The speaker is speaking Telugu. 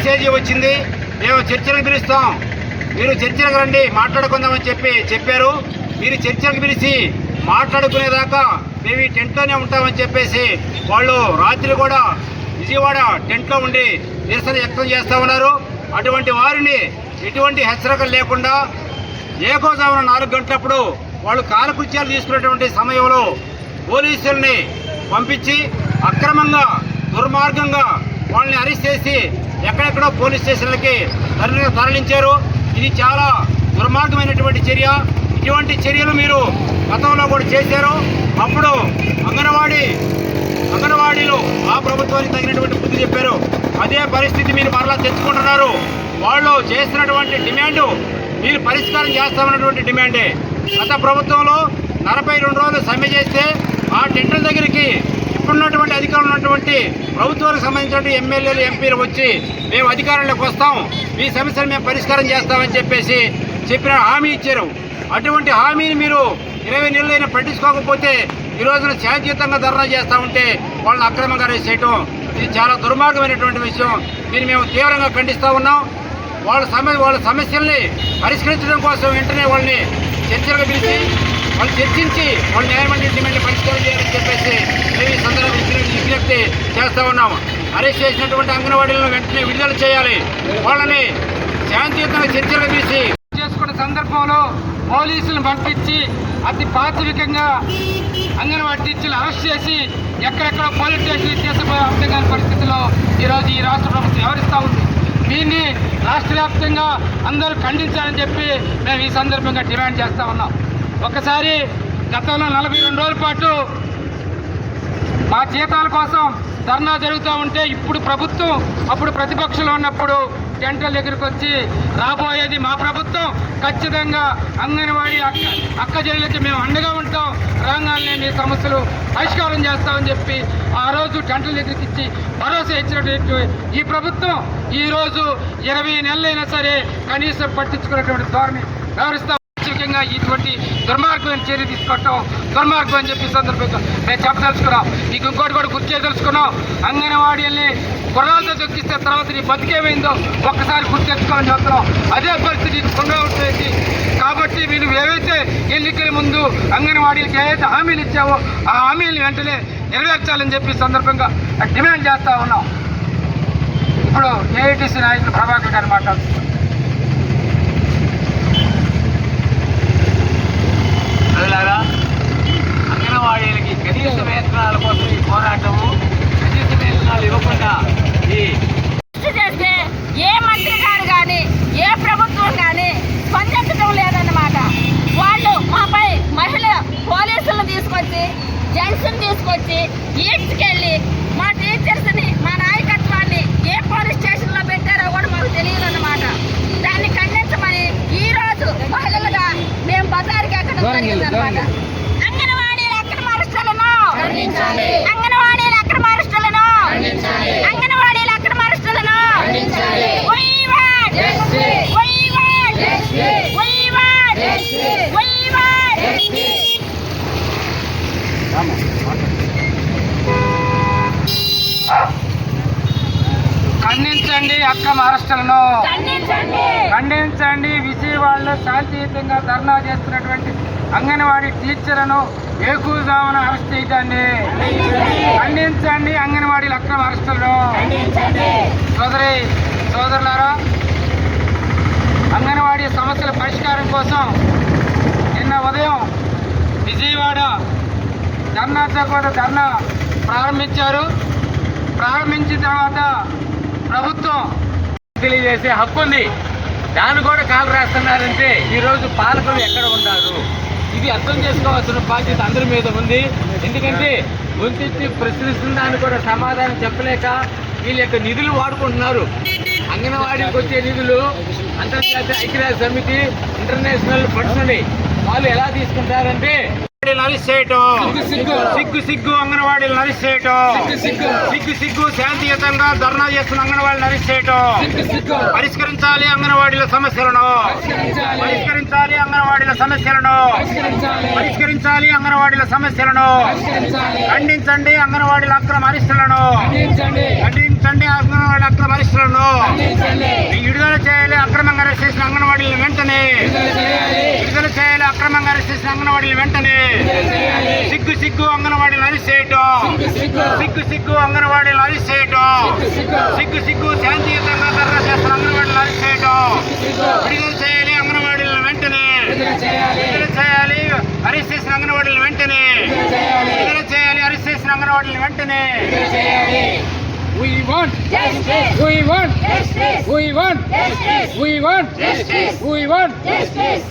మెసేజ్ వచ్చింది, మేము చర్చలకు పిలుస్తాం, మీరు చర్చలకు రండి మాట్లాడుకుందామని చెప్పారు. మీరు చర్చలకు పిలిచి మాట్లాడుకునేదాకా మేము ఈ టెంట్లోనే ఉంటామని చెప్పేసి వాళ్ళు రాత్రి కూడా విజయవాడ టెంట్లో ఉండి నిరసన వ్యక్తం చేస్తూ ఉన్నారు. అటువంటి వారిని ఎటువంటి హెచ్చరికలు లేకుండా ఏకోజామున 4 గంటలప్పుడు వాళ్ళు కాలకృత్యాలు తీసుకున్నటువంటి సమయంలో పోలీసుల్ని పంపించి అక్రమంగా దుర్మార్గంగా వాళ్ళని అరెస్ట్ చేసి ఎక్కడెక్కడో పోలీస్ స్టేషన్లకి తరలించారు. ఇది చాలా దుర్మార్గమైనటువంటి చర్య. ఇటువంటి చర్యలు మీరు గతంలో కూడా చేశారు. అప్పుడు అంగన్వాడీలో ఆ ప్రభుత్వానికి తగినటువంటి బుద్ధి చెప్పారు. అదే పరిస్థితి మీరు మరలా తెచ్చుకుంటున్నారు. వాళ్ళు చేస్తున్నటువంటి డిమాండు మీరు పరిష్కారం చేస్తామన్నటువంటి డిమాండే. గత ప్రభుత్వంలో 42 రోజులు సమ్మె చేస్తే ఆ టెంట్ల దగ్గరికి ఇప్పుడున్నటువంటి అధికారులు ఉన్నటువంటి ప్రభుత్వానికి సంబంధించిన ఎమ్మెల్యేలు ఎంపీలు వచ్చి మేము అధికారంలోకి వస్తాం, మీ సమస్యలు మేము పరిష్కారం చేస్తామని చెప్పిన హామీ ఇచ్చారు. అటువంటి హామీని మీరు 20 నెలలైనా పట్టించుకోకపోతే ఈ రోజున శాంతియుతంగా ధర్నా చేస్తూ ఉంటే వాళ్ళని అక్రమంగా అరెస్ట్ చేయడం ఇది చాలా దుర్మార్గమైనటువంటి విషయం. దీన్ని మేము తీవ్రంగా ఖండిస్తూ ఉన్నాం. వాళ్ళ సమస్యల్ని పరిష్కరించడం కోసం వెంటనే వాళ్ళని చర్చలకు పిలిచి వాళ్ళు చర్చించి వాళ్ళ న్యాయమండలి డిమాండ్ని పరిష్కారం చేయాలని చెప్పేసి మేము ఈ సందర్భంగా విజ్ఞప్తి చేస్తూ ఉన్నాము. అరెస్ట్ చేసినటువంటి అంగన్వాడీలను వెంటనే విడుదల చేయాలి. వాళ్ళని శాంతియుతంగా చర్చలకు పిలిచి చేసుకున్న సందర్భంలో పోలీసులను పంపించి అతి పాశవికంగా అంగన్వాడీ టీచర్లు అరెస్ట్ చేసి ఎక్కడెక్కడ పోలీస్ స్టేషన్లు తీసుకుపోయే అర్థం కాని పరిస్థితిలో ఈరోజు ఈ రాష్ట్ర ప్రభుత్వం వ్యవహరిస్తూ ఉంది. దీన్ని రాష్ట్ర వ్యాప్తంగా అందరూ ఖండించాలని చెప్పి మేము ఈ సందర్భంగా డిమాండ్ చేస్తూ ఉన్నాం. ఒకసారి గతంలో 42 రోజుల పాటు మా జీతాల కోసం ధర్నా జరుగుతూ ఉంటే ఇప్పుడు ప్రభుత్వం అప్పుడు ప్రతిపక్షంలో ఉన్నప్పుడు టెంట్ల దగ్గరికి వచ్చి రాబోయేది మా ప్రభుత్వం, ఖచ్చితంగా అంగన్వాడీ అక్క చెల్లెలకి మేము అండగా ఉంటాం, రంగాల్ని మీ సమస్యలు పరిష్కారం చేస్తామని చెప్పి ఆ రోజు టెంట్ల దగ్గరికి ఇచ్చి భరోసా ఇచ్చినటువంటి ఈ ప్రభుత్వం ఈరోజు 20 నెలలైనా సరే కనీసం పట్టించుకున్నటువంటి ధోరణి వ్యవహరిస్తాం. ముఖ్యంగా ఇటువంటి దుర్మార్గమైన చర్య తీసుకోవటం దుర్మార్గం అని చెప్పి సందర్భంగా మేము చెప్పదలుచుకున్నాం. మీకు ఇంకోటి కూడా గుర్తు చేయదలుచుకున్నాం. అంగన్వాడీల్ని గుర్రాలతో దొక్కిస్తే తర్వాత నీ బతికేమైందో ఒక్కసారి గుర్తు తెచ్చుకోవాలని చెప్తున్నాం. అదే పరిస్థితి పునరావృతమైంది. కాబట్టి మీరు ఏవైతే ఎన్నికల ముందు అంగన్వాడీలకి ఏవైతే హామీలు ఇచ్చావో ఆ హామీలను వెంటనే నెరవేర్చాలని చెప్పి సందర్భంగా డిమాండ్ చేస్తూ ఉన్నాం. ఇప్పుడు ఏఐటీసీ నాయకులు ప్రభాకర్ గారు మాట్లాడుతున్నారు. అదిలాగా అంగన్వాడీలకి కనీస వేతనాల కోసం ఈ పోరాటము, కనీస వేతనాలు ఇవ్వకుండా చేస్తే ఏ మంత్రి గారు కానీ ఏ ప్రభుత్వం కానీ స్పందించడం లేదన్నమాట. వాళ్ళు మాపై మహిళ పోలీసులను తీసుకొచ్చి జెంట్స్ని తీసుకొచ్చి ఈడ్చుకెళ్ళి మా టీచర్స్ని మా నాయకత్వాన్ని ఏ పోలీస్ స్టేషన్లో పెట్టారో కూడా మాకు తెలియదు అన్నమాట. దాన్ని ఖండించమని ఈ రోజు మహిళలుగా మేము బజార్కి ఎక్కడం జరిగిందన్నమాట. అంగన్వాడీల అక్రమ అరెస్టులను అంగన్వాడీల అక్రమ అరెస్టులను అంగన్వాడీల అక్రమ అరెస్టులను ఖండించండి అక్రమ అరెస్టులను ఖండించండి. విజయవాడలో శాంతియుతంగా ధర్నా చేస్తున్నటువంటి అంగన్వాడీ టీచర్లను ఏకూజామున అరెస్ట్ చేయకండి. ఖండించండి అంగన్వాడీల అక్రమ అరెస్టులను. సోదరులారా, అంగన్వాడీ సమస్యల పరిష్కారం కోసం నిన్న ఉదయం విజయవాడ ధర్నా చౌక్ ధర్నా ప్రారంభించారు. ప్రారంభించిన తర్వాత ప్రభుత్వం తెలియజేసే హక్కు ఉంది, దాన్ని కూడా కాలు రాస్తున్నారంటే ఈరోజు పాలకులు ఎక్కడ ఉన్నారు? ఇది అర్థం చేసుకోవాల్సిన బాధ్యత అందరి మీద ఉంది. ఎందుకంటే గొంతెత్తి ప్రశ్నిస్తున్న దాన్ని కూడా సమాధానం చెప్పలేక వీళ్ళ యొక్క నిధులు వాడుకుంటున్నారు. అంగన్వాడీకి వచ్చే నిధులు అంతర్జాతీయ ఐక్యరాజ్య సమితి ఇంటర్నేషనల్ ఫండ్స్ ఉన్నాయి. వాళ్ళు ఎలా తీసుకుంటారంటే అరెస్ట్ చేయటం, సిగ్గు అంగన్వాడీలను అరెస్ట్ చేయటం, సిగ్గు శాంతియుతంగా ధర్నా చేస్తున్న అంగన్వాడీలను అరెస్ట్ చేయటం. పరిష్కరించాలి అంగన్వాడీల సమస్యలను, పరిష్కరించాలి అంగన్వాడీల సమస్యలను, పరిష్కరించాలి అంగన్వాడీల సమస్యలను. ఖండించండి అంగన్వాడీల అక్రమ అరెస్టులను, ఖండించండి అంగన్వాడీ అక్రమ అరెస్టులను. విడుదల చేయాలి అక్రమంగా అరెస్ట్ చేసిన అంగన్వాడీలను వెంటనే, విడుదల చేయాలి అక్రమంగా అరెస్ట్ చేసిన అంగన్వాడీలు వెంటనే. సిగ్గు అంగన్వాడీలను అరెస్ట్ చేయటం, సిగ్గు అంగన్వాడీలను అరెస్ట్ చేయటం, సిగ్గు శాంతియుతంగా ధర్నా చేస్తున్న అంగన్వాడీలను అరెస్ట్ చేయటం. విడుదల చేయాలి అంగన్వాడీలను వెంటనే, విడుదల చేయాలి అరెస్ట్ చేసిన అంగన్వాడీలను వెంటనే, విడుదల చేయాలి అరెస్ట్ చేసిన అంగన్వాడీలను వెంటనే. We want Justice. We want Justice. We want Justice. We want Justice. We want Justice.